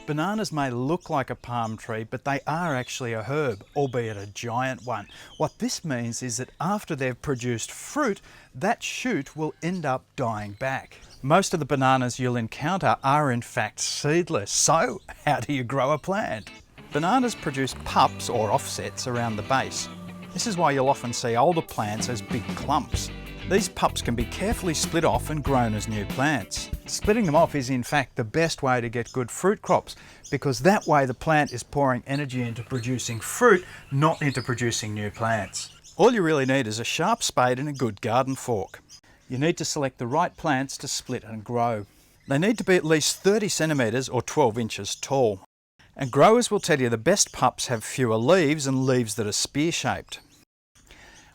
Bananas may look like a palm tree, but they are actually a herb, albeit a giant one. What this means is that after they've produced fruit, that shoot will end up dying back. Most of the bananas you'll encounter are in fact seedless. So how do you grow a plant? Bananas produce pups or offsets around the base. This is why you'll often see older plants as big clumps. These pups can be carefully split off and grown as new plants. Splitting them off is in fact the best way to get good fruit crops, because that way the plant is pouring energy into producing fruit, not into producing new plants. All you really need is a sharp spade and a good garden fork. You need to select the right plants to split and grow. They need to be at least 30 centimetres or 12 inches tall. And growers will tell you the best pups have fewer leaves and leaves that are spear-shaped.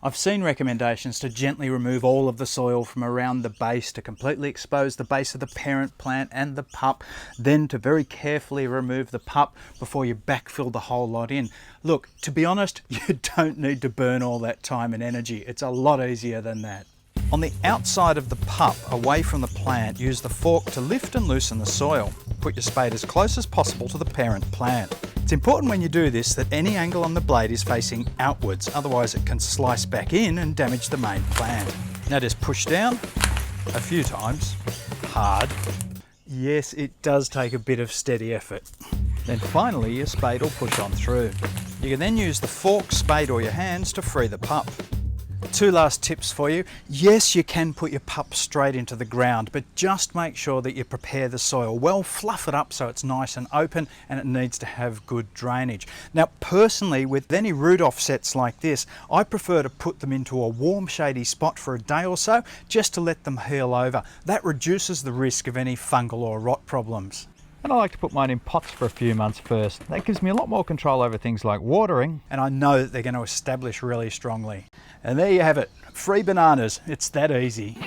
I've seen recommendations to gently remove all of the soil from around the base to completely expose the base of the parent plant and the pup, then to very carefully remove the pup before you backfill the whole lot in. Look, to be honest, you don't need to burn all that time and energy. It's a lot easier than that. On the outside of the pup, away from the plant, use the fork to lift and loosen the soil. Put your spade as close as possible to the parent plant. It's important when you do this that any angle on the blade is facing outwards, otherwise it can slice back in and damage the main plant. Now just push down a few times, hard. Yes, it does take a bit of steady effort. Then finally your spade will push on through. You can then use the fork, spade or your hands to free the pup. Two last tips for you. Yes, you can put your pup straight into the ground, but just make sure that you prepare the soil well, fluff it up so it's nice and open, and it needs to have good drainage. Now, personally, with any root offsets like this, I prefer to put them into a warm, shady spot for a day or so, just to let them heal over. That reduces the risk of any fungal or rot problems. And I like to put mine in pots for a few months first. That gives me a lot more control over things like watering, and I know that they're going to establish really strongly. And there you have it, free bananas. It's that easy.